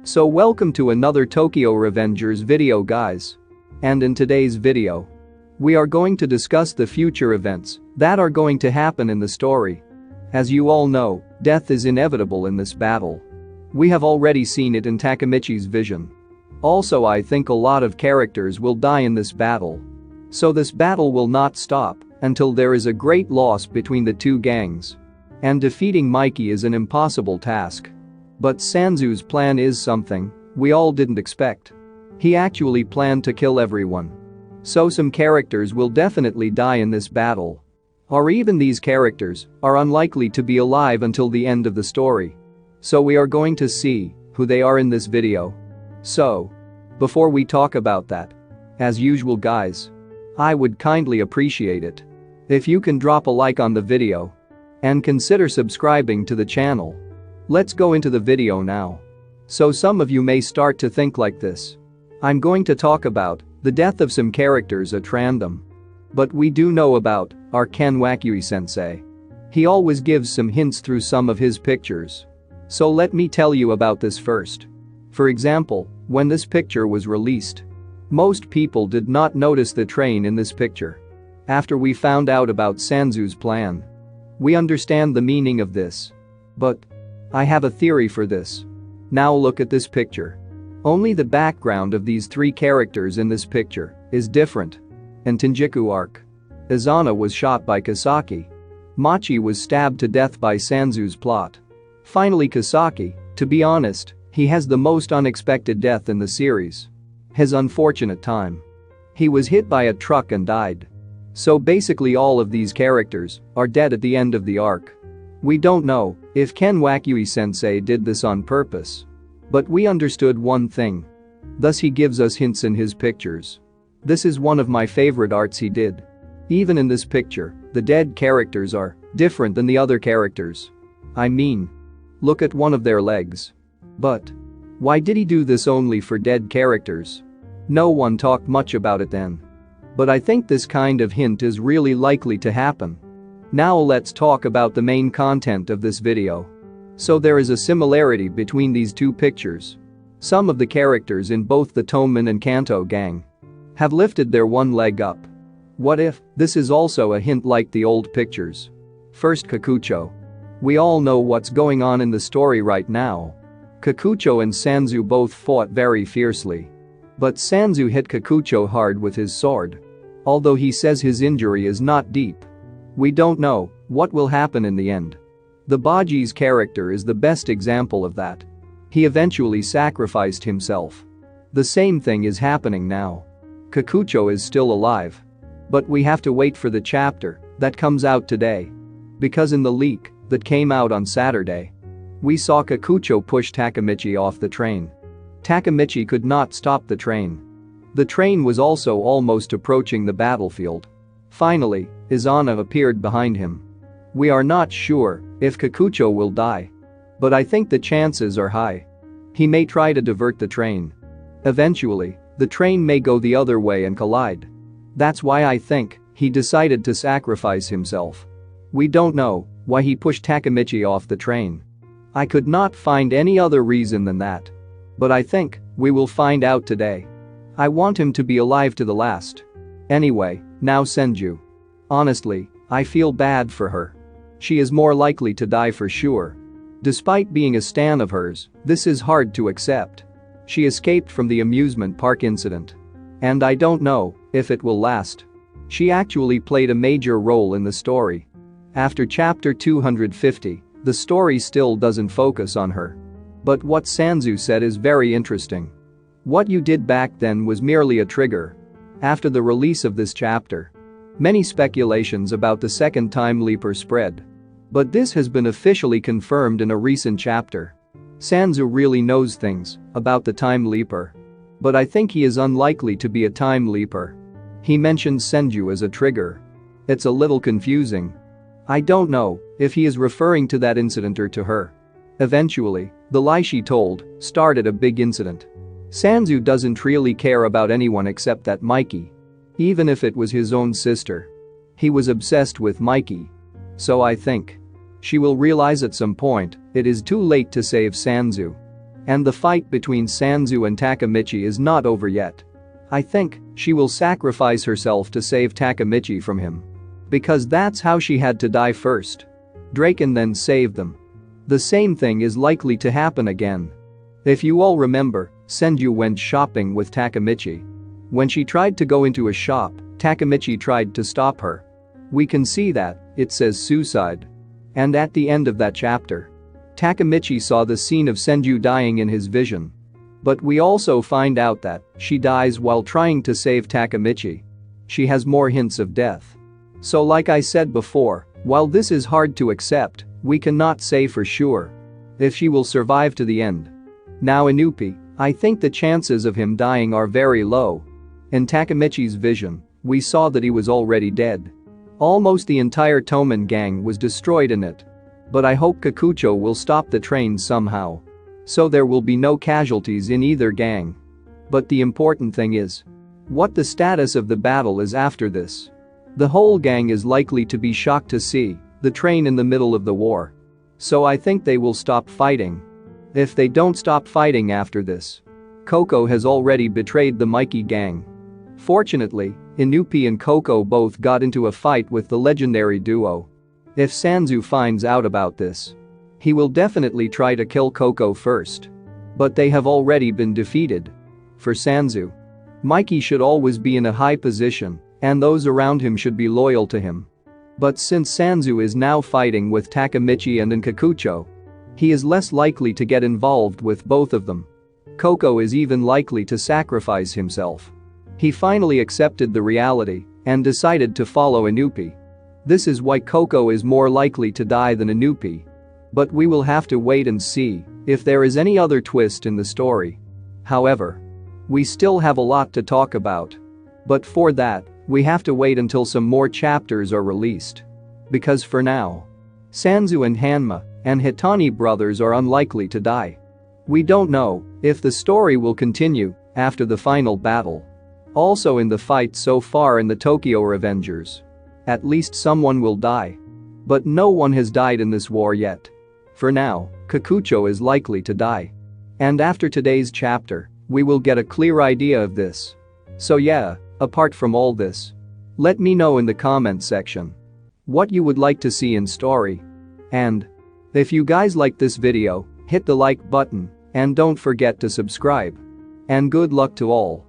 So welcome to another Tokyo Revengers video guys. And in today's video, we are going to discuss the future events that are going to happen in the story. As you all know, death is inevitable in this battle. We have already seen it in Takemichi's vision. Also, I think a lot of characters will die in this battle. So this battle will not stop until there is a great loss between the two gangs. And defeating Mikey is an impossible task. But Sanzu's plan is something we all didn't expect. He actually planned to kill everyone. So some characters will definitely die in this battle. Or even these characters are unlikely to be alive until the end of the story. So we are going to see who they are in this video. So, before we talk about that, as usual guys, I would kindly appreciate it if you can drop a like on the video and consider subscribing to the channel. Let's go into the video now. So some of you may start to think like this. I'm going to talk about the death of some characters at random. But we do know about our Ken Wakui sensei. He always gives some hints through some of his pictures. So let me tell you about this first. For example, when this picture was released, most people did not notice the train in this picture. After we found out about Sanzu's plan, we understand the meaning of this. But I have a theory for this. Now look at this picture. Only the background of these three characters in this picture is different. In Tenjiku arc, Izana was shot by Kisaki. Machi was stabbed to death by Sanzu's plot. Finally Kisaki, to be honest, he has the most unexpected death in the series. His unfortunate time. He was hit by a truck and died. So basically all of these characters are dead at the end of the arc. We don't know if Ken Wakui sensei did this on purpose. But we understood one thing. Thus he gives us hints in his pictures. This is one of my favorite arts he did. Even in this picture, the dead characters are different than the other characters. I mean, look at one of their legs. But why did he do this only for dead characters? No one talked much about it then. But I think this kind of hint is really likely to happen. Now let's talk about the main content of this video. So there is a similarity between these two pictures. Some of the characters in both the Toman and Kanto gang have lifted their one leg up. What if this is also a hint like the old pictures? First Kikucho. We all know what's going on in the story right now. Kikucho and Sanzu both fought very fiercely. But Sanzu hit Kikucho hard with his sword. Although he says his injury is not deep. We don't know what will happen in the end. The Baji's character is the best example of that. He eventually sacrificed himself. The same thing is happening now. Kikucho is still alive. But we have to wait for the chapter that comes out today. Because in the leak that came out on Saturday, we saw Kikucho push Takemichi off the train. Takemichi could not stop the train. The train was also almost approaching the battlefield. Finally, Izana appeared behind him. We are not sure if Kikucho will die. But I think the chances are high. He may try to divert the train. Eventually, the train may go the other way and collide. That's why I think he decided to sacrifice himself. We don't know why he pushed Takemichi off the train. I could not find any other reason than that. But I think we will find out today. I want him to be alive to the last. Anyway, now Senju. Honestly, I feel bad for her. She is more likely to die for sure. Despite being a stan of hers, this is hard to accept. She escaped from the amusement park incident. And I don't know if it will last. She actually played a major role in the story. After chapter 250, the story still doesn't focus on her. But what Sanzu said is very interesting. What you did back then was merely a trigger. After the release of this chapter, many speculations about the second time leaper spread. But this has been officially confirmed in a recent chapter. Sanzu really knows things about the time leaper. But I think he is unlikely to be a time leaper. He mentions Senju as a trigger. It's a little confusing. I don't know if he is referring to that incident or to her. Eventually, the lie she told started a big incident. Sanzu doesn't really care about anyone except that Mikey. Even if it was his own sister. He was obsessed with Mikey. So I think she will realize at some point it is too late to save Sanzu. And the fight between Sanzu and Takemichi is not over yet. I think she will sacrifice herself to save Takemichi from him. Because that's how she had to die first. Draken then saved them. The same thing is likely to happen again. If you all remember, Senju went shopping with Takemichi. When she tried to go into a shop, Takemichi tried to stop her. We can see that, it says suicide. And at the end of that chapter, Takemichi saw the scene of Senju dying in his vision. But we also find out that she dies while trying to save Takemichi. She has more hints of death. So like I said before, while this is hard to accept, we cannot say for sure if she will survive to the end. Now Inupi, I think the chances of him dying are very low. In Takemichi's vision, we saw that he was already dead. Almost the entire Toman gang was destroyed in it. But I hope Kakucho will stop the train somehow. So there will be no casualties in either gang. But the important thing is what the status of the battle is after this. The whole gang is likely to be shocked to see the train in the middle of the war. So I think they will stop fighting. If they don't stop fighting after this, Koko has already betrayed the Mikey gang. Fortunately, Inupi and Koko both got into a fight with the legendary duo. If Sanzu finds out about this, he will definitely try to kill Koko first. But they have already been defeated. For Sanzu, Mikey should always be in a high position, and those around him should be loyal to him. But since Sanzu is now fighting with Takemichi and Kakucho, he is less likely to get involved with both of them. Koko is even likely to sacrifice himself. He finally accepted the reality and decided to follow Inupi. This is why Koko is more likely to die than Inupi. But we will have to wait and see if there is any other twist in the story. However, we still have a lot to talk about. But for that, we have to wait until some more chapters are released. Because for now, Sanzu and Hanma and Hitani brothers are unlikely to die. We don't know if the story will continue after the final battle. Also in the fight so far in the Tokyo Revengers, at least someone will die. But no one has died in this war yet. For now, Kakucho is likely to die. And after today's chapter, we will get a clear idea of this. So yeah, apart from all this, let me know in the comment section what you would like to see in story. And if you guys like this video, hit the like button and don't forget to subscribe. And good luck to all.